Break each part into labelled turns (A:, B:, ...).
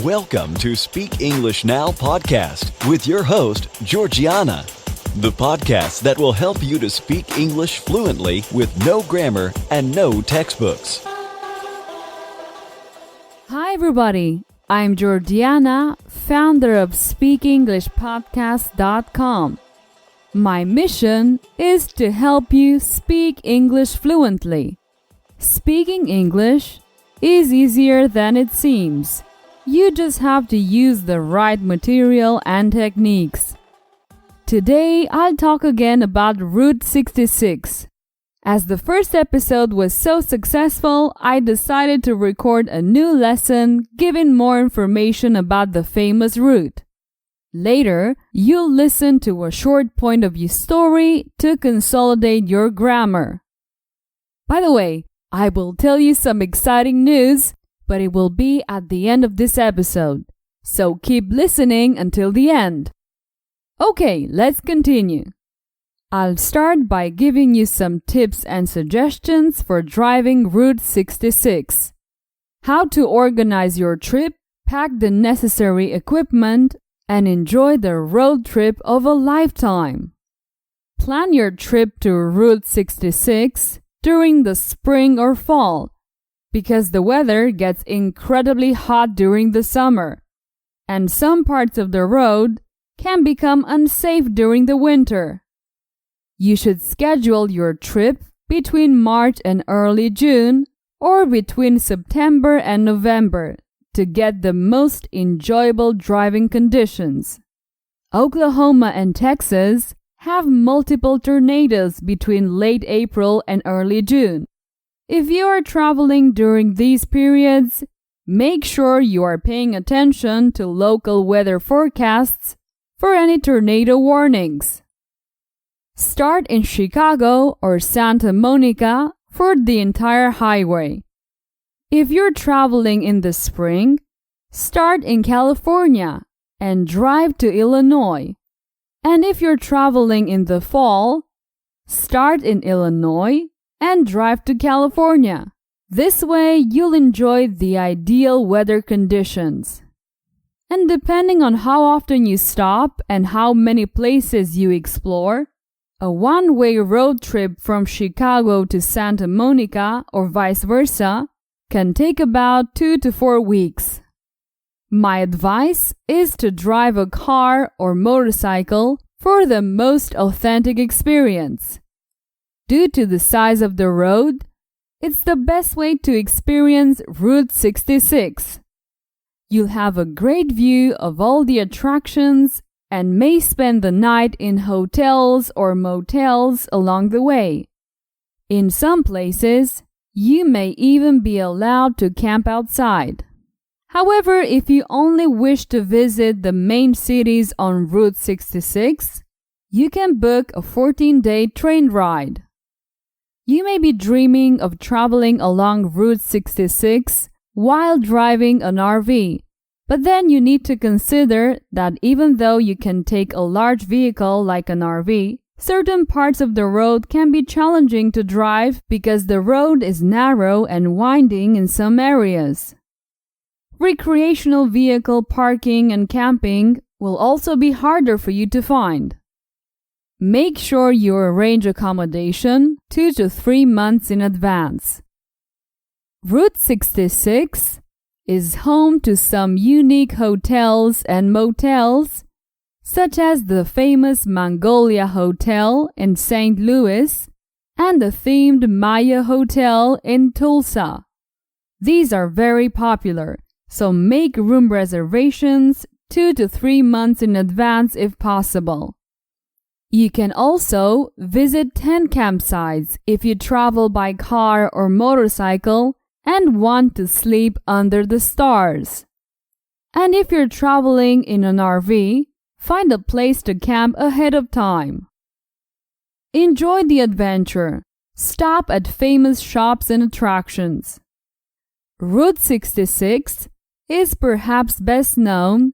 A: Welcome to Speak English Now podcast with your host, Georgiana, the podcast that will help you to speak English fluently with no grammar and no textbooks.
B: Hi everybody, I'm Georgiana, founder of SpeakEnglishPodcast.com. My mission is to help you speak English fluently. Speaking English is easier than it seems. You just have to use the right material and techniques. Today, I'll talk again about Route 66. As the first episode was so successful, I decided to record a new lesson giving more information about the famous route. Later, you'll listen to a short point of view story to consolidate your grammar. By the way, I will tell you some exciting news, but it will be at the end of this episode, so keep listening until the end. Okay, let's continue. I'll start by giving you some tips and suggestions for driving Route 66. How to organize your trip, pack the necessary equipment, and enjoy the road trip of a lifetime. Plan your trip to Route 66 during the spring or fall, because the weather gets incredibly hot during the summer, and some parts of the road can become unsafe during the winter. You should schedule your trip between March and early June or between September and November to get the most enjoyable driving conditions. Oklahoma and Texas have multiple tornadoes between late April and early June. If you are traveling during these periods, make sure you are paying attention to local weather forecasts for any tornado warnings. Start in Chicago or Santa Monica for the entire highway. If you're traveling in the spring, start in California and drive to Illinois. And if you're traveling in the fall, start in Illinois and drive to California. This way, you'll enjoy the ideal weather conditions. And depending on how often you stop and how many places you explore, a one-way road trip from Chicago to Santa Monica or vice versa can take about 2 to 4 weeks. My advice is to drive a car or motorcycle for the most authentic experience. Due to the size of the road, it's the best way to experience Route 66. You'll have a great view of all the attractions and may spend the night in hotels or motels along the way. In some places, you may even be allowed to camp outside. However, if you only wish to visit the main cities on Route 66, you can book a 14-day train ride. You may be dreaming of traveling along Route 66 while driving an RV, but then you need to consider that even though you can take a large vehicle like an RV, certain parts of the road can be challenging to drive because the road is narrow and winding in some areas. Recreational vehicle parking and camping will also be harder for you to find. Make sure you arrange accommodation 2 to 3 months in advance. Route 66 is home to some unique hotels and motels, such as the famous Magnolia Hotel in St. Louis and the themed Maya Hotel in Tulsa. These are very popular, so make room reservations 2 to 3 months in advance if possible. You can also visit tent campsites if you travel by car or motorcycle and want to sleep under the stars. And if you're traveling in an RV, find a place to camp ahead of time. Enjoy the adventure. Stop at famous shops and attractions. Route 66 is perhaps best known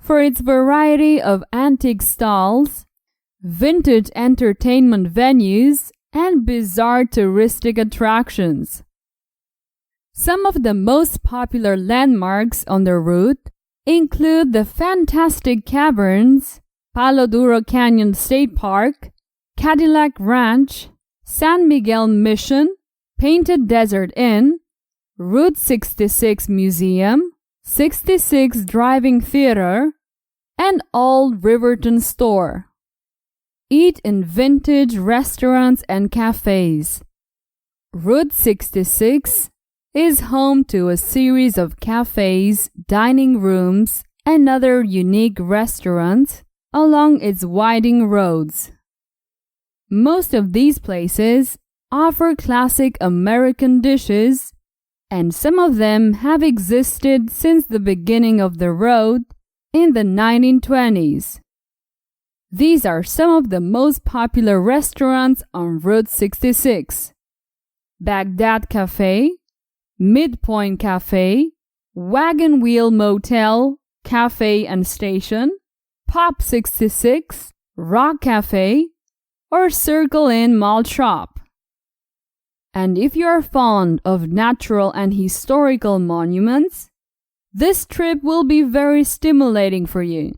B: for its variety of antique stalls, vintage entertainment venues, and bizarre touristic attractions. Some of the most popular landmarks on the route include the fantastic caverns, Palo Duro Canyon State Park, Cadillac Ranch, San Miguel Mission, Painted Desert Inn, Route 66 Museum, 66 Driving Theater, and Old Riverton Store. Eat in vintage restaurants and cafes. Route 66 is home to a series of cafes, dining rooms, and other unique restaurants along its winding roads. Most of these places offer classic American dishes, and some of them have existed since the beginning of the road in the 1920s. These are some of the most popular restaurants on Route 66. Baghdad Cafe, Midpoint Cafe, Wagon Wheel Motel, Cafe and Station, Pop 66, Rock Cafe, or Circle Inn Malt Shop. And if you are fond of natural and historical monuments, this trip will be very stimulating for you.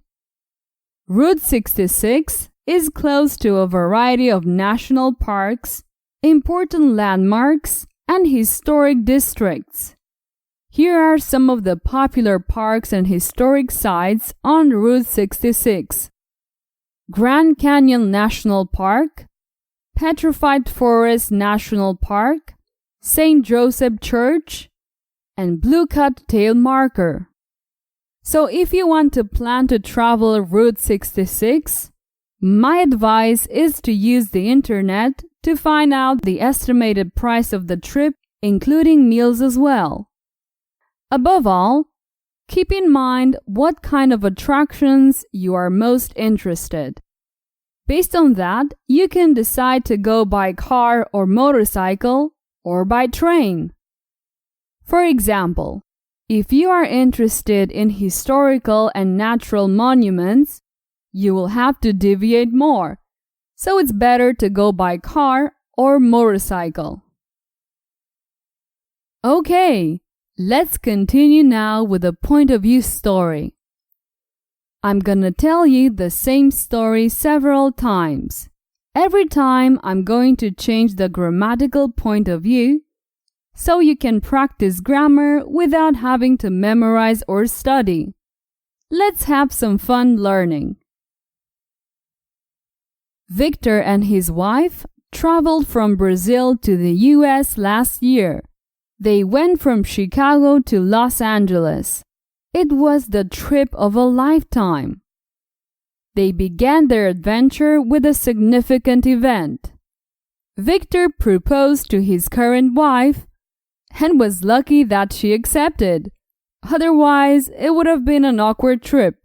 B: Route 66 is close to a variety of national parks, important landmarks, and historic districts. Here are some of the popular parks and historic sites on Route 66. Grand Canyon National Park, Petrified Forest National Park, St. Joseph Church, and Blue Cut Tail Marker. So if you want to plan to travel Route 66, my advice is to use the internet to find out the estimated price of the trip, including meals as well. Above all, keep in mind what kind of attractions you are most interested. Based on that, you can decide to go by car or motorcycle or by train. For example, if you are interested in historical and natural monuments, you will have to deviate more, so it's better to go by car or motorcycle. Okay, let's continue now with a point of view story. I'm gonna tell you the same story several times. Every time I'm going to change the grammatical point of view, so you can practice grammar without having to memorize or study. Let's have some fun learning. Victor and his wife traveled from Brazil to the US last year. They went from Chicago to Los Angeles. It was the trip of a lifetime. They began their adventure with a significant event. Victor proposed to his current wife and was lucky that she accepted. Otherwise, it would have been an awkward trip.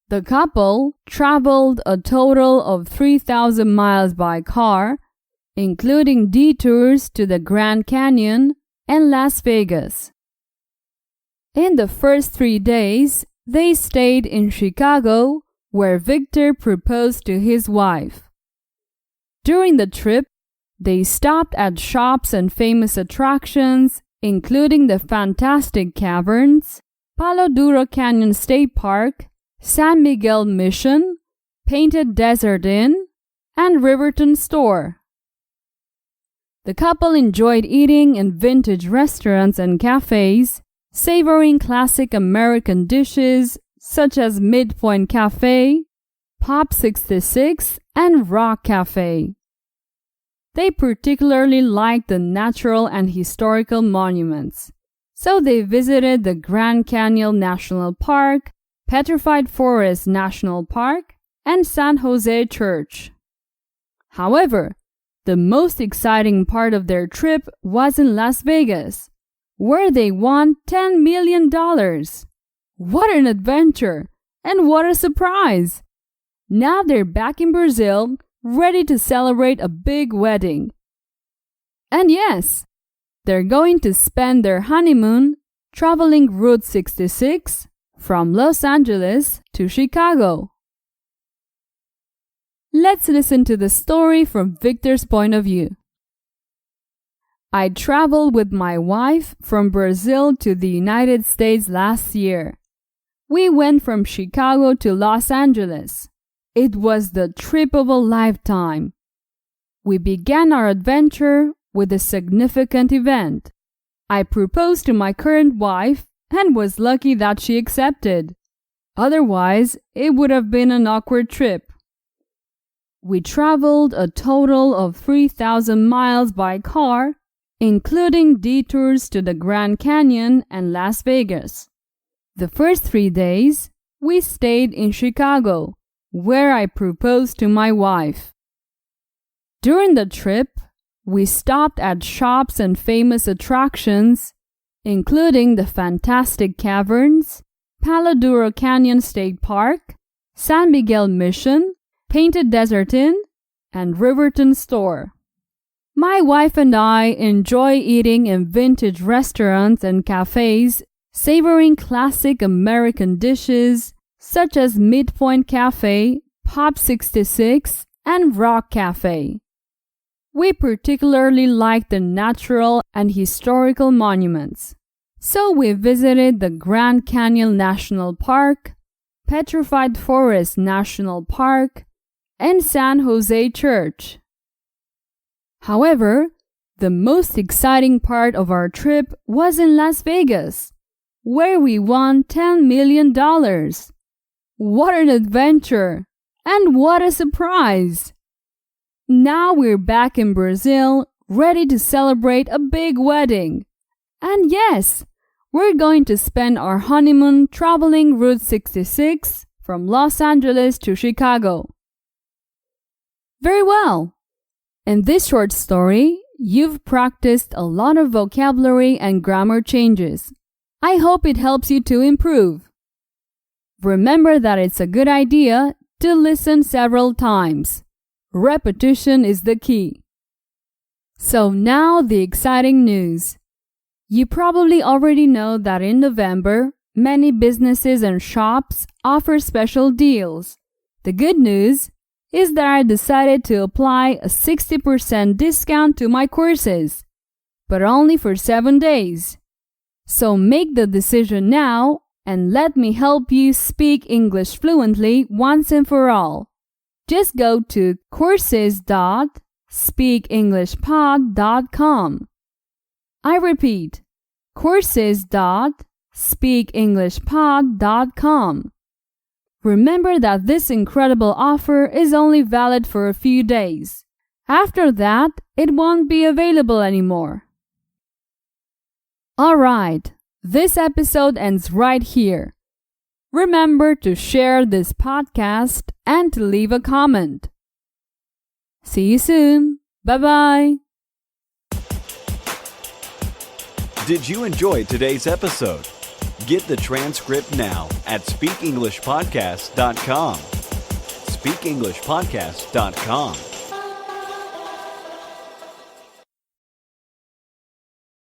B: The couple traveled a total of 3,000 miles by car, including detours to the Grand Canyon and Las Vegas. In the first 3 days, they stayed in Chicago, where Victor proposed to his wife. During the trip, they stopped at shops and famous attractions, including the fantastic caverns, Palo Duro Canyon State Park, San Miguel Mission, Painted Desert Inn, and Riverton Store. The couple enjoyed eating in vintage restaurants and cafes, savoring classic American dishes such as Midpoint Cafe, Pop 66, and Rock Cafe. They particularly liked the natural and historical monuments, so they visited the Grand Canyon National Park, Petrified Forest National Park, and San Jose Church. However, the most exciting part of their trip was in Las Vegas, where they won $10 million. What an adventure! And what a surprise! Now they're back in Brazil, ready to celebrate a big wedding. And yes, they're going to spend their honeymoon traveling Route 66 from Los Angeles to Chicago. Let's listen to the story from Victor's point of view. I traveled with my wife from Brazil to the United States last year. We went from Chicago to Los Angeles. It was the trip of a lifetime. We began our adventure with a significant event. I proposed to my current wife and was lucky that she accepted. Otherwise, it would have been an awkward trip. We traveled a total of 3,000 miles by car, including detours to the Grand Canyon and Las Vegas. The first 3 days, we stayed in Chicago, where I proposed to my wife. During the trip, we stopped at shops and famous attractions, including the fantastic caverns, Palo Duro Canyon State Park, San Miguel Mission, Painted Desert Inn, and Riverton Store. My wife and I enjoy eating in vintage restaurants and cafes, savoring classic American dishes such as Midpoint Cafe, Pop 66, and Rock Cafe. We particularly like the natural and historical monuments, so we visited the Grand Canyon National Park, Petrified Forest National Park, and San Jose Church. However, the most exciting part of our trip was in Las Vegas, where we won $10 million. What an adventure! And what a surprise! Now we're back in Brazil, ready to celebrate a big wedding. And yes, we're going to spend our honeymoon traveling Route 66 from Los Angeles to Chicago. Very well. In this short story, you've practiced a lot of vocabulary and grammar changes. I hope it helps you to improve. Remember that it's a good idea to listen several times. Repetition is the key. So now the exciting news. You probably already know that in November, many businesses and shops offer special deals. The good news is that I decided to apply a 60% discount to my courses, but only for 7 days. So make the decision now and let me help you speak English fluently once and for all. Just go to courses.speakenglishpod.com. I repeat, courses.speakenglishpod.com. Remember that this incredible offer is only valid for a few days. After that, it won't be available anymore. Alright, this episode ends right here. Remember to share this podcast and to leave a comment. See you soon. Bye-bye.
A: Did you enjoy today's episode? Get the transcript now at speakenglishpodcast.com. speakenglishpodcast.com.